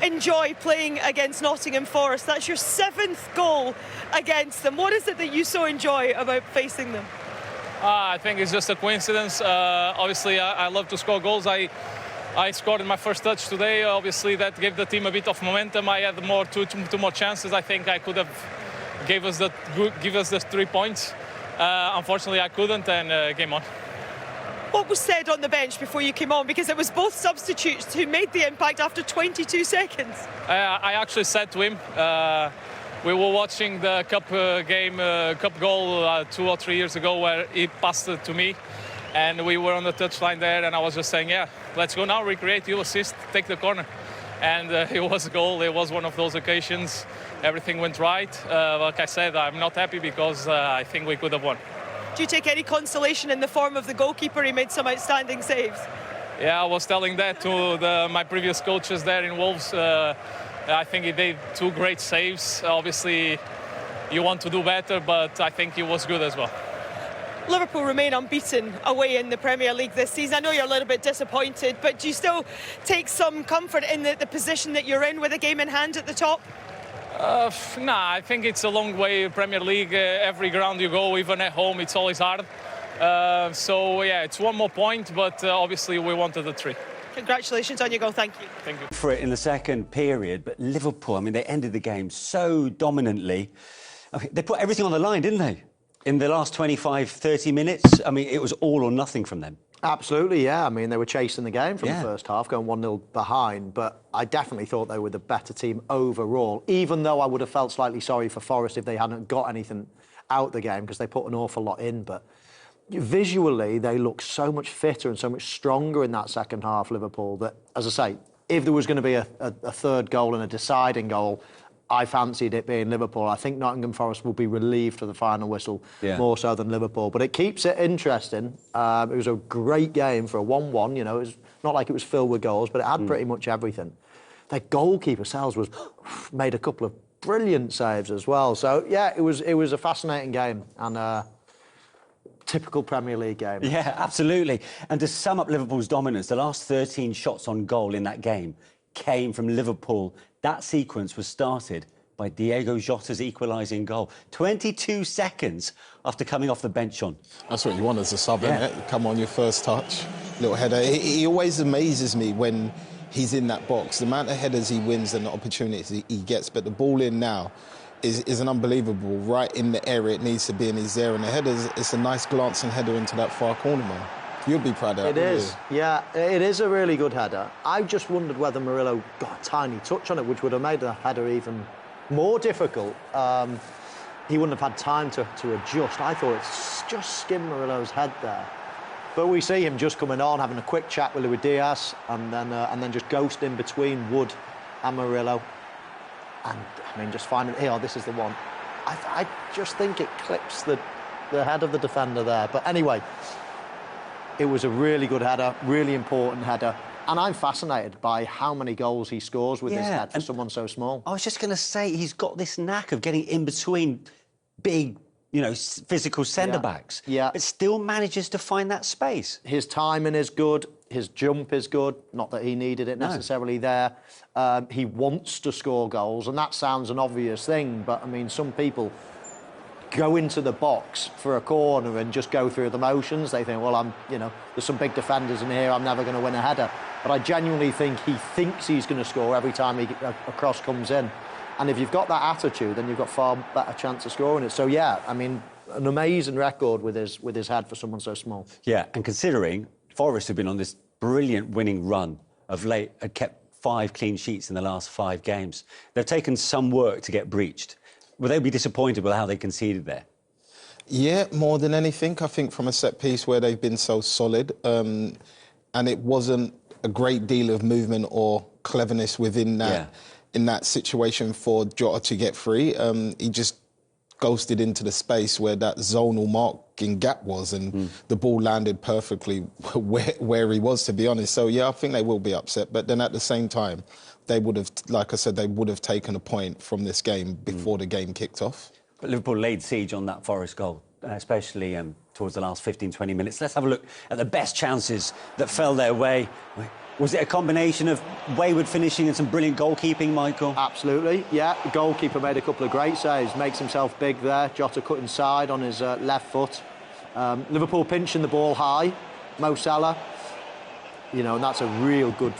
enjoy playing against Nottingham Forest? That's your 7th goal against them. What is it that you so enjoy about facing them? I think it's just a coincidence. Obviously, I love to score goals. I scored in my first touch today. Obviously, that gave the team a bit of momentum. I had two more chances. I think I could have give us the 3 points. Unfortunately, I couldn't, and game on. What was said on the bench before you came on? Because it was both substitutes who made the impact after 22 seconds. I actually said to him, we were watching the cup goal 2 or 3 years ago where he passed it to me, and we were on the touchline there, and I was just saying, yeah, let's go now, recreate, you assist, take the corner. And it was a goal. It was one of those occasions. Everything went right. Like I said, I'm not happy because I think we could have won. Do you take any consolation in the form of the goalkeeper? He made some outstanding saves. Yeah, I was telling that to my previous coaches there in Wolves. I think he did 2 great saves. Obviously, you want to do better, but I think he was good as well. Liverpool remain unbeaten away in the Premier League this season. I know you're a little bit disappointed, but do you still take some comfort in the position that you're in with a game in hand at the top? Nah, I think it's a long way. Premier League, every ground you go, even at home, it's always hard. So, yeah, it's 1 more point, but obviously we wanted the 3. Congratulations on your goal. Thank you. Thank you. For it in the second period, but Liverpool, I mean, they ended the game so dominantly. Okay, they put everything on the line, didn't they? In the last 25, 30 minutes, I mean, it was all or nothing from them. Absolutely, yeah. I mean, they were chasing the game from the first half, going 1-0 behind, but I definitely thought they were the better team overall, even though I would have felt slightly sorry for Forest if they hadn't got anything out the game, because they put an awful lot in. But visually, they look so much fitter and so much stronger in that second half, Liverpool, that, as I say, if there was going to be a third goal and a deciding goal, I fancied it being Liverpool. I think Nottingham Forest will be relieved for the final whistle, more so than Liverpool. But it keeps it interesting. It was a great game for a 1-1. You know, it was not like it was filled with goals, but it had pretty much everything. Their goalkeeper, Sells, made a couple of brilliant saves as well. So, yeah, it was a fascinating game and a typical Premier League game. Yeah, absolutely. And to sum up Liverpool's dominance, the last 13 shots on goal in that game came from Liverpool. That sequence was started by Diogo Jota's equalising goal. 22 seconds after coming off the bench on. That's what you want as a sub, isn't it? Come on your first touch, little header. He always amazes me when he's in that box. The amount of headers he wins and the opportunities he gets, but the ball in now is an unbelievable, right in the area it needs to be, and he's there. And the headers, it's a nice glancing header into that far corner, man. You'll be proud of that. It is, yeah, it is a really good header. I just wondered whether Murillo got a tiny touch on it, which would have made the header even more difficult. He wouldn't have had time to adjust. I thought it's just skimmed Murillo's head there. But we see him just coming on, having a quick chat with Luis Diaz, and then just ghosting between Wood and Murillo. And, I mean, just finding, here, this is the one. I just think it clips the head of the defender there. But anyway, it was a really good header, really important header. And I'm fascinated by how many goals he scores with his head for someone so small. I was just going to say, he's got this knack of getting in between big, you know, physical centre-backs. Yeah. But still manages to find that space. His timing is good. His jump is good. Not that he needed it necessarily there. He wants to score goals, and that sounds an obvious thing, but, I mean, some people go into the box for a corner and just go through the motions. They think, well, there's some big defenders in here, I'm never going to win a header. But I genuinely think he thinks he's going to score every time a cross comes in. And if you've got that attitude, then you've got far better chance of scoring it. So, yeah, I mean, an amazing record with his head for someone so small. Yeah, and considering Forest have been on this brilliant winning run of late, had kept 5 clean sheets in the last 5 games. They've taken some work to get breached. Will they be disappointed with how they conceded there? Yeah, more than anything, I think from a set piece where they've been so solid, and it wasn't a great deal of movement or cleverness within that in that situation for Jota to get free. He just ghosted into the space where that zonal marking gap was, and the ball landed perfectly where he was, to be honest. So, yeah, I think they will be upset. But then at the same time, they would have, like I said, they would have taken a point from this game before the game kicked off. But Liverpool laid siege on that Forest goal, especially towards the last 15, 20 minutes. Let's have a look at the best chances that fell their way. Was it a combination of wayward finishing and some brilliant goalkeeping, Michael? Absolutely, yeah. The goalkeeper made a couple of great saves, makes himself big there. Jota cut inside on his left foot. Liverpool pinching the ball high. Mo Salah, you know, and that's a real good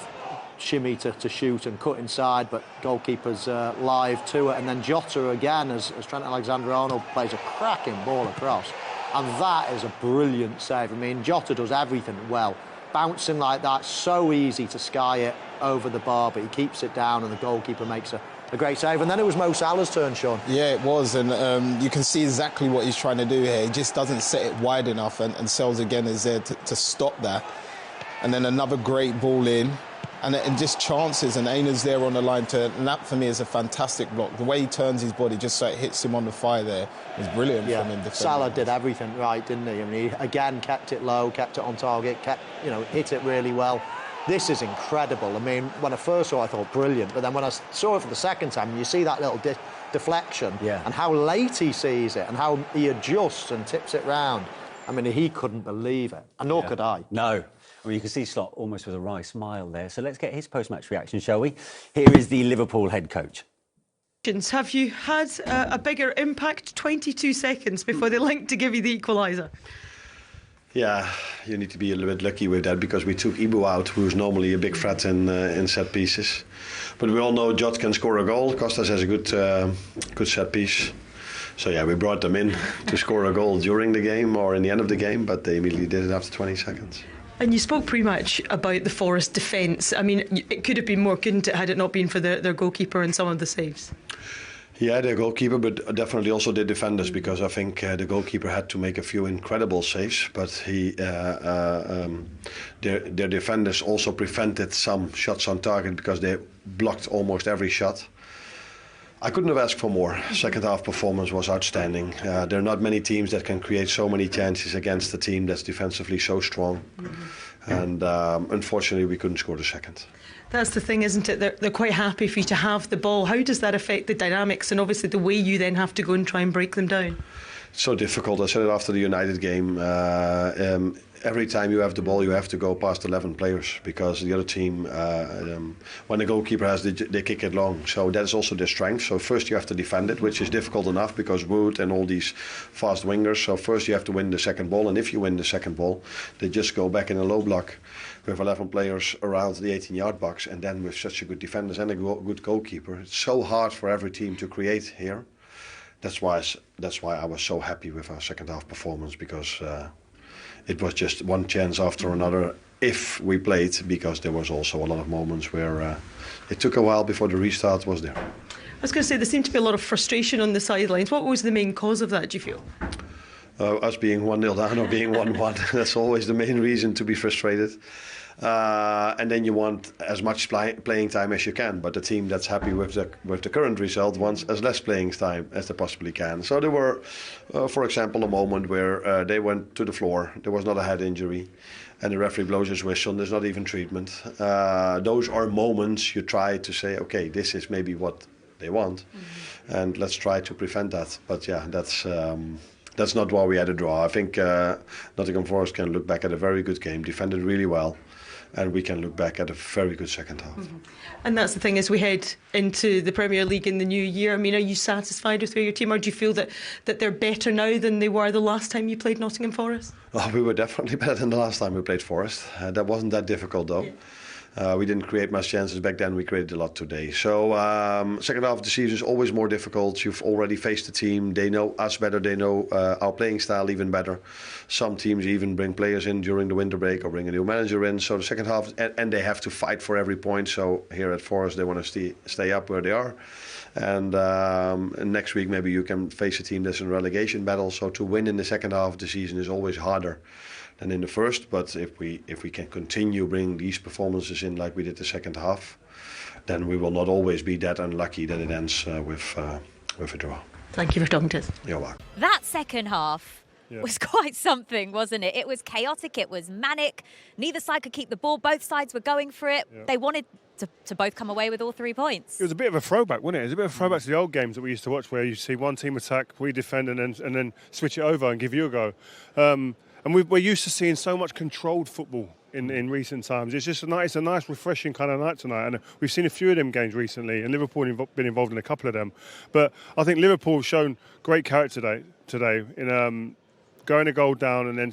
shimmy to shoot and cut inside, but goalkeeper's live to it. And then Jota again, as Trent Alexander-Arnold plays a cracking ball across. And that is a brilliant save. I mean, Jota does everything well. Bouncing like that, so easy to sky it over the bar, but he keeps it down and the goalkeeper makes a great save. And then it was Mo Salah's turn, Sean. Yeah, it was, and you can see exactly what he's trying to do here. He just doesn't set it wide enough, and Sells again is there to stop that. And then another great ball in, and just chances, and Aina's there on the line and that for me is a fantastic block. The way he turns his body just so it hits him on the thigh there is brilliant from him. Salah did everything right, didn't he? I mean, he again kept it low, kept it on target, hit it really well. This is incredible. I mean, when I first saw it, I thought brilliant, but then when I saw it for the second time, you see that little deflection and how late he sees it and how he adjusts and tips it round. I mean, he couldn't believe it, and nor could I. No. I mean, you can see Slot almost with a wry smile there. So let's get his post-match reaction, shall we? Here is the Liverpool head coach. Have you had a bigger impact? 22 seconds before they linked to give you the equaliser. Yeah, you need to be a little bit lucky with that because we took Ibu out, who's normally a big threat in set pieces. But we all know Jota can score a goal. Costas has a good set piece. So yeah, we brought them in to score a goal during the game or in the end of the game, but they immediately did it after 20 seconds. And you spoke pre-match about the Forest defence. I mean, it could have been more, couldn't it, had it not been for their goalkeeper and some of the saves? Yeah, their goalkeeper, but definitely also the defenders, because I think the goalkeeper had to make a few incredible saves, but their defenders also prevented some shots on target because they blocked almost every shot. I couldn't have asked for more. Second half performance was outstanding. There are not many teams that can create so many chances against a team that's defensively so strong. And unfortunately, we couldn't score the second. That's the thing, isn't it? They're quite happy for you to have the ball. How does that affect the dynamics and obviously the way you then have to go and try and break them down? It's so difficult. I said it after the United game. Every time you have the ball, you have to go past 11 players because the other team, when the goalkeeper has, they kick it long. So that's also their strength. So first you have to defend it, which is difficult enough because Wood and all these fast wingers. So first you have to win the second ball, and if you win the second ball, they just go back in a low block with 11 players around the 18-yard box, and then with such a good defenders and a good goalkeeper, it's so hard for every team to create here. That's why I was so happy with our second half performance because. It was just one chance after another if we played, because there was also a lot of moments where it took a while before the restart was there. I was going to say, there seemed to be a lot of frustration on the sidelines. What was the main cause of that, do you feel? Us being 1-0 down or being 1-1, that's always the main reason to be frustrated. And then you want as much playing time as you can, but the team that's happy with the current result wants as less playing time as they possibly can. So there were, for example, a moment where they went to the floor, there was not a head injury, and the referee blows his whistle and there's not even treatment. Those are moments you try to say, okay, this is maybe what they want, and let's try to prevent that. But yeah, that's not why we had a draw. I think Nottingham Forest can look back at a very good game, defended really well. And we can look back at a very good second half. And that's the thing, as we head into the Premier League in the new year, I mean, are you satisfied with where your team are? Do you feel that they're better now than they were the last time you played Nottingham Forest? Oh, we were definitely better than the last time we played Forest. That wasn't that difficult, though. Yeah. We didn't create much chances back then. We created a lot today. So second half of the season is always more difficult. You've already faced the team. They know us better. They know our playing style even better. Some teams even bring players in during the winter break or bring a new manager in. So the second half, and they have to fight for every point. So here at Forest, they want to stay up where they are. And next week, maybe you can face a team that's in a relegation battle. So to win in the second half of the season is always harder than in the first, but if we can continue bringing these performances in like we did the second half, then we will not always be that unlucky that it ends with a draw. Thank you for talking to us. You're welcome. That second half was quite something, wasn't it? It was chaotic, it was manic. Neither side could keep the ball. Both sides were going for it. Yeah. They wanted to both come away with all 3 points. It was a bit of a throwback, wasn't it? It was a bit of a throwback to the old games that we used to watch, where you see one team attack, we defend, and then switch it over and give you a go. And we're used to seeing so much controlled football in recent times. It's just it's a nice, refreshing kind of night tonight. And we've seen a few of them games recently, and Liverpool have been involved in a couple of them. But I think Liverpool have shown great character today in going a goal down and then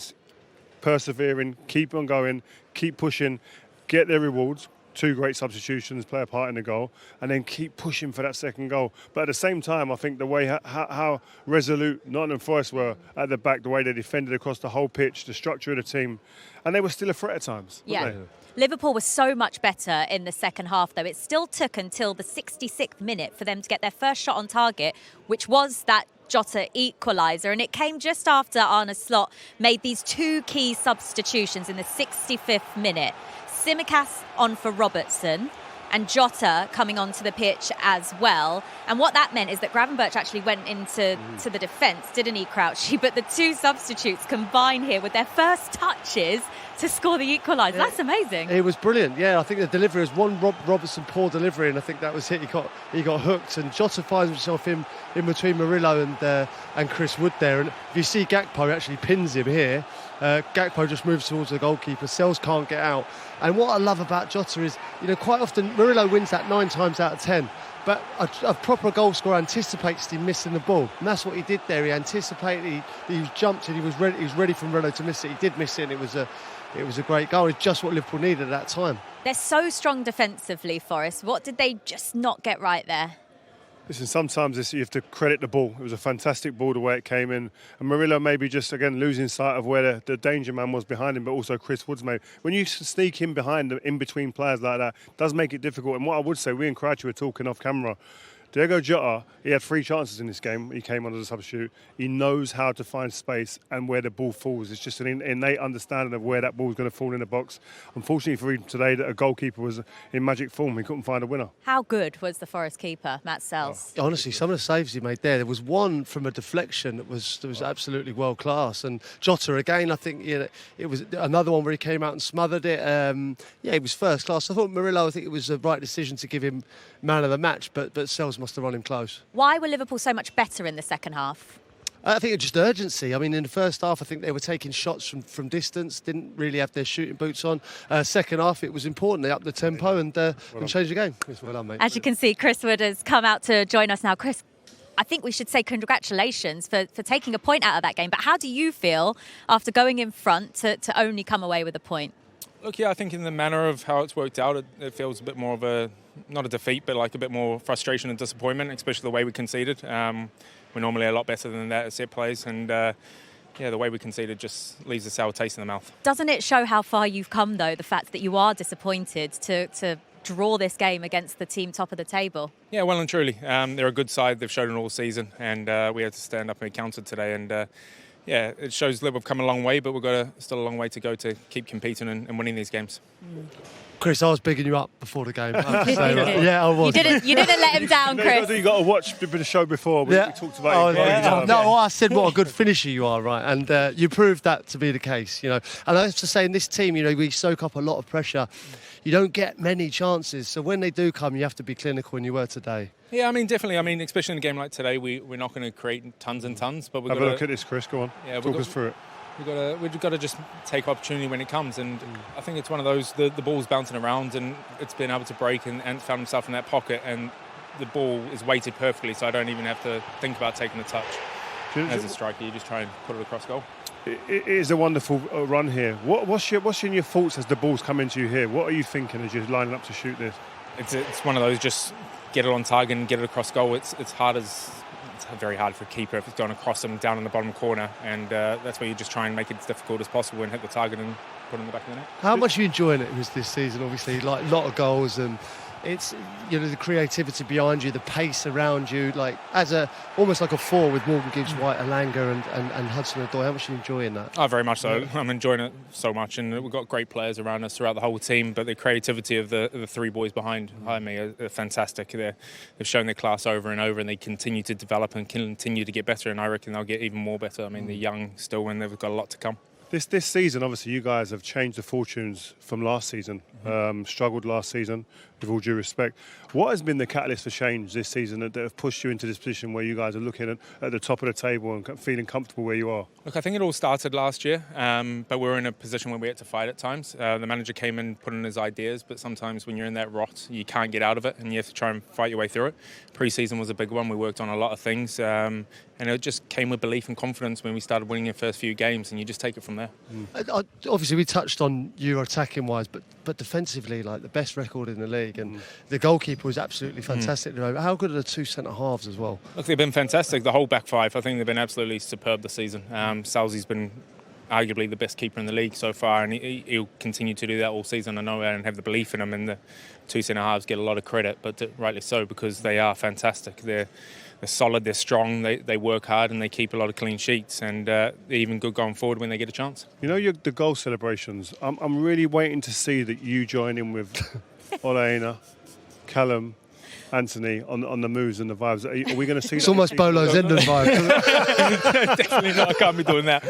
persevering, keep on going, keep pushing, get their rewards. 2 great substitutions play a part in the goal, and then keep pushing for that second goal. But at the same time, I think the way how resolute Nottingham Forest were at the back, the way they defended across the whole pitch, the structure of the team, and they were still a threat at times. Yeah. Liverpool was so much better in the second half, though. It still took until the 66th minute for them to get their first shot on target, which was that Jota equaliser, and it came just after Arne Slot made these 2 key substitutions in the 65th minute. Tsimikas on for Robertson and Jota coming onto the pitch as well. And what that meant is that Gravenberch actually went into the defence, didn't he, Crouchy? But the 2 substitutes combine here with their first touches to score the equaliser. Yeah. That's amazing. It was brilliant. Yeah, I think the delivery was one Robertson poor delivery, and I think that was it. He got hooked, and Jota finds himself in between Murillo and Chris Wood there. And if you see Gakpo actually pins him here, Gakpo just moves towards the goalkeeper. Sells can't get out. And what I love about Jota is, quite often Murillo wins that 9 times out of 10. But a proper goal scorer anticipates him missing the ball, and that's what he did there. He anticipated, he was jumped, and he was ready for Murillo to miss it. He did miss it, and it was a great goal. It's just what Liverpool needed at that time. They're so strong defensively, Forest. What did they just not get right there? Listen, sometimes you have to credit the ball. It was a fantastic ball the way it came in. And Murillo maybe just, again, losing sight of where the danger man was behind him, but also Chris Woods maybe. When you sneak in behind, in between players like that, it does make it difficult. And what I would say, we and Crouchy were talking off camera, Diogo Jota, he had 3 chances in this game. He came on as a substitute. He knows how to find space and where the ball falls. It's just an innate understanding of where that ball is going to fall in the box. Unfortunately for him today, that a goalkeeper was in magic form. He couldn't find a winner. How good was the Forest keeper, Matt Sells? Honestly, some of the saves he made there was one from a deflection that was absolutely world class. And Jota again, I think it was another one where he came out and smothered it. He was first class. I thought Murillo, I think it was the right decision to give him man of the match, but Sells must have run him close. Why were Liverpool so much better in the second half? I think it's just urgency. I mean, in the first half, I think they were taking shots from distance, didn't really have their shooting boots on. Second half, it was important. They upped the tempo and changed the game. Well done, mate. As you can see, Chris Wood has come out to join us now. Chris, I think we should say congratulations for taking a point out of that game. But how do you feel after going in front to only come away with a point? Look, I think in the manner of how it's worked out, it feels a bit more of not a defeat, but like a bit more frustration and disappointment, especially the way we conceded. We're normally a lot better than that at set plays, and the way we conceded just leaves a sour taste in the mouth. Doesn't it show how far you've come, though, the fact that you are disappointed to draw this game against the team top of the table? Yeah, well and truly. They're a good side. They've shown it all season, and we had to stand up and be counted today. And it shows Liverpool have come a long way, but we've got still a long way to go to keep competing and winning these games. Chris, I was bigging you up before the game. I have to say, right? Yeah, I was. You didn't let him down, Chris. You got to watch the show before. We talked about it. No, I said what a good finisher you are, right? And you proved that to be the case, And I have to say, in this team, we soak up a lot of pressure. You don't get many chances, so when they do come, you have to be clinical, and you were today. Yeah, definitely. Especially in a game like today, we're not going to create tons and tons, but we've got to look at this, Chris. Go on. Yeah, talk us through it. We've got to just take opportunity when it comes, and I think it's one of those. The ball's bouncing around, and it's been able to break and found himself in that pocket, and the ball is weighted perfectly, so I don't even have to think about taking a touch. As a striker, you just try and put it across goal. It is a wonderful run here. What's in your thoughts as the ball's coming to you here? What are you thinking as you're lining up to shoot this? It's one of those, just get it on target and get it across goal. It's very hard for a keeper if it's going across them down in the bottom corner, and that's where you just try and make it as difficult as possible and hit the target and put it in the back of the net. How much are you enjoying it this season? Obviously, like a lot of goals, and it's the creativity behind you, the pace around you, like almost like a 4 with Morgan Gibbs, White, Alanga and Hudson-Odoi. How much are you enjoying that? Oh, very much so. Yeah. I'm enjoying it so much, and we've got great players around us throughout the whole team, but the creativity of the 3 boys behind me are fantastic. They've shown their class over and over, and they continue to develop and continue to get better, and I reckon they'll get even more better. They're young still, and they've got a lot to come. This season, obviously, you guys have changed the fortunes from last season. Struggled last season, with all due respect. What has been the catalyst for change this season that have pushed you into this position where you guys are looking at the top of the table and feeling comfortable where you are? Look, I think it all started last year, but we're in a position where we had to fight at times. The manager came in, put in his ideas, but sometimes when you're in that rot, you can't get out of it and you have to try and fight your way through it. Pre-season was a big one. We worked on a lot of things, and it just came with belief and confidence when we started winning the first few games, and you just take it from there. Obviously, we touched on you attacking-wise, but defensively, like the best record in the league, and the goalkeeper was absolutely fantastic at the moment. How good are the two centre-halves as well? Look, they've been fantastic. The whole back five, I think they've been absolutely superb this season. Salzy's been arguably the best keeper in the league so far, and he'll continue to do that all season. I know and have the belief in him, and the two centre-halves get a lot of credit, but rightly so, because they are fantastic. They're solid, they're strong, they work hard, and they keep a lot of clean sheets, and they're even good going forward when they get a chance. You know, the goal celebrations, I'm really waiting to see that you join in with Ole, Callum, Anthony on the moves and the vibes. Are we going to see It's that? almost Bolo's Endon vibe. Definitely not. I can't be doing that.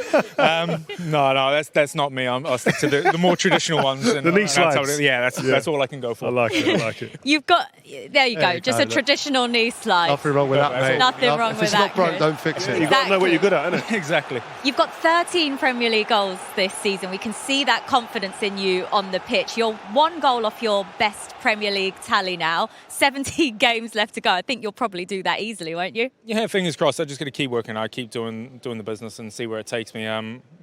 No, that's not me. I'll stick to the more traditional ones. And, the knee slides. That's all I can go for. I like it. You've got, there you go, just a traditional knee slide. Nothing wrong with that, mate. Nothing wrong with If it's that, not broke, Chris. don't fix it. You've got to know what you're good at, innit? Exactly. You've got 13 Premier League goals this season. We can see that confidence in you on the pitch. You're one goal off your best Premier League tally now. 17 games left to go. I think you'll probably do that easily, won't you? Yeah, fingers crossed. I just got to keep working. I keep doing the business and see where it takes me.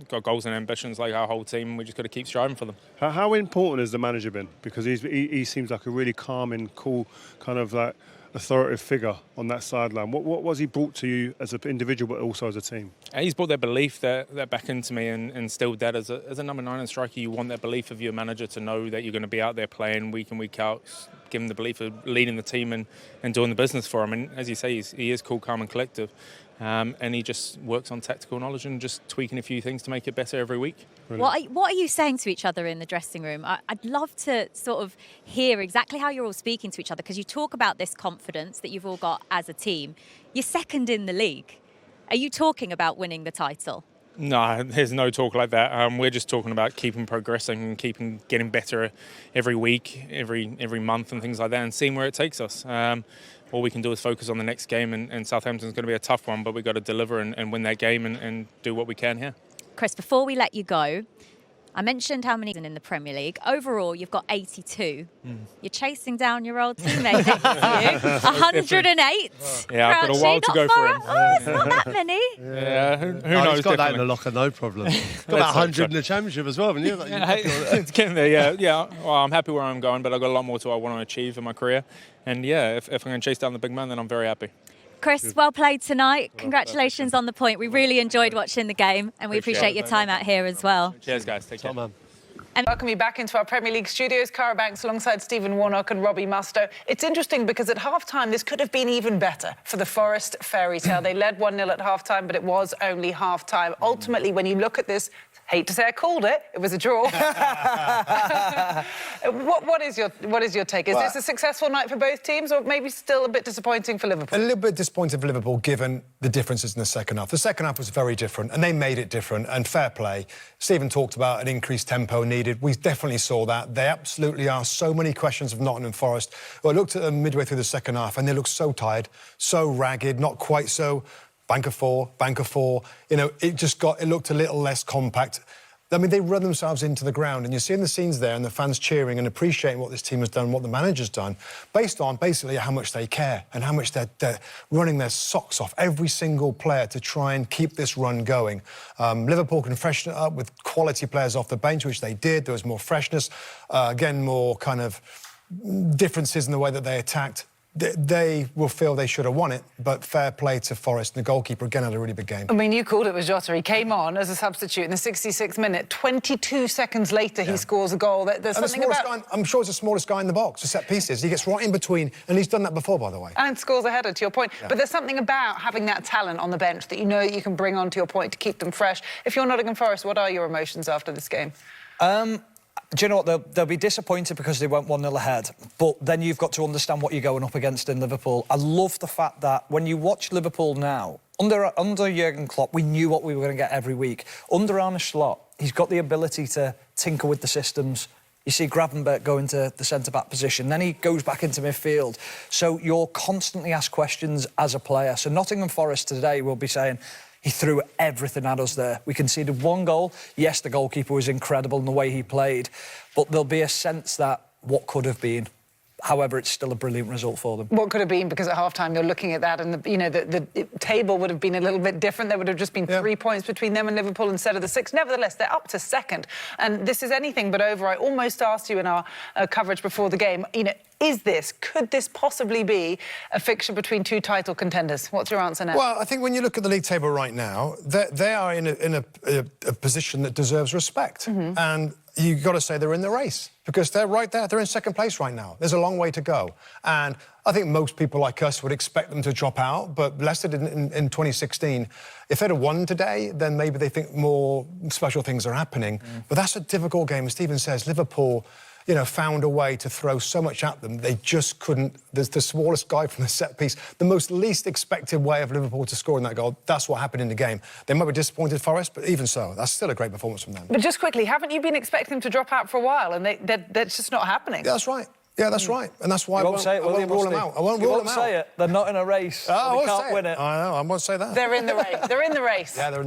Got goals and ambitions like our whole team. We just got to keep striving for them. How important has the manager been? Because he seems like a really calm and cool kind of like authoritative figure on that sideline. What was he brought to you as an individual, but also as a team? He's brought that belief that back into me and instilled that as a number 9 and striker. You want that belief of your manager to know that you're going to be out there playing week in, week out, give him the belief of leading the team and doing the business for him. And as you say, he is cool, calm and collective. And he just works on tactical knowledge and just tweaking a few things to make it better every week. What are you saying to each other in the dressing room? I'd love to sort of hear exactly how you're all speaking to each other, because you talk about this confidence that you've all got as a team. You're second in the league. Are you talking about winning the title? No, there's no talk like that. We're just talking about keeping progressing and getting better every week, every month and things like that, and seeing where it takes us. All we can do is focus on the next game, and Southampton's going to be a tough one, but we've got to deliver and win that game and do what we can here. Chris, before we let you go, I mentioned how many in the Premier League. Overall, you've got 82. You're chasing down your old teammate next to you. 108. Yeah, I've got a while to go for him. Oh, it's not that many. Yeah, who knows? He's got that in the locker, no problem. Got about 100 in the Championship as well, haven't you? It's getting there, yeah. Well, I'm happy where I'm going, but I've got a lot more to I want to achieve in my career. And yeah, if I'm going to chase down the big man, then I'm very happy. Chris, well played tonight. Congratulations on the point. We really enjoyed watching the game, and we appreciate your time out here as well. Cheers, guys. Take care. Man. And welcome you back into our Premier League studios. Cara Banks alongside Stephen Warnock and Robbie Mustoe. It's interesting because at half-time, this could have been even better for the Forest fairy tale. They led 1-0 at half-time, but it was only half-time. Ultimately, when you look at this, hate to say I called it, it was a draw. What is your take? Is this a successful night for both teams, or maybe still a bit disappointing for Liverpool? A little bit disappointing for Liverpool, given the differences in the second half. The second half was very different, and they made it different, and fair play. Stephen talked about an increased tempo needed. We definitely saw that. They absolutely are. So many questions of Nottingham Forest. Well, I looked at them midway through the second half, and they looked so tired, so ragged, not quite so bank of four. You know, it looked a little less compact. I mean, they run themselves into the ground, and you're seeing the scenes there and the fans cheering and appreciating what this team has done, what the manager's done, based on basically how much they care and how much they're running their socks off, every single player, to try and keep this run going. Liverpool can freshen it up with quality players off the bench, which they did. There was more freshness, again, more kind of differences in the way that they attacked. They will feel they should have won it, but fair play to Forest. And the goalkeeper, again, had a really big game. I mean, you called it with Jota. He came on as a substitute in the 66th minute. 22 seconds later, he scores a goal. There's something about... I'm sure it's the smallest guy in the box for set pieces. He gets right in between, and he's done that before, by the way. And scores a header, to your point. Yeah. But there's something about having that talent on the bench that you know that you can bring on, to your point, to keep them fresh. If you're Nottingham Forest, what are your emotions after this game? Do you know what? They'll be disappointed because they went 1-0 ahead. But then you've got to understand what you're going up against in Liverpool. I love the fact that when you watch Liverpool now, Under Jurgen Klopp, we knew what we were going to get every week. Under Arne Slot, he's got the ability to tinker with the systems. You see Gravenberch go into the centre-back position, then he goes back into midfield. So you're constantly asked questions as a player. So Nottingham Forest today will be saying, he threw everything at us there. We conceded 1 goal. Yes, the goalkeeper was incredible in the way he played, but there'll be a sense that what could have been. However, it's still a brilliant result for them. What could have been, because at half-time you're looking at that and, the table would have been a little bit different. There would have just been 3 points between them and Liverpool instead of the 6. Nevertheless, they're up to second. And this is anything but over. I almost asked you in our coverage before the game, could this possibly be a fixture between 2 title contenders? What's your answer now? Well, I think when you look at the league table right now, they are in a position that deserves respect. And you've got to say they're in the race, because they're right there. They're in second place right now. There's a long way to go. And I think most people like us would expect them to drop out, but Leicester did in 2016. If they'd have won today, then maybe they think more special things are happening. But that's a difficult game. As Stephen says, Liverpool, found a way to throw so much at them. They just couldn't. There's the smallest guy from the set piece, the most least expected way of Liverpool to score in that goal. That's what happened in the game. They might be disappointed, Forest, but even so, that's still a great performance from them. But just quickly, haven't you been expecting them to drop out for a while, and that's just not happening? Yeah, that's right. Yeah, that's right. And that's why I won't rule them out. I won't rule them out. Say it. They're not in a race. Oh, they can't win it. I know, I won't say that. They're in the race. They're in the race. Yeah, they're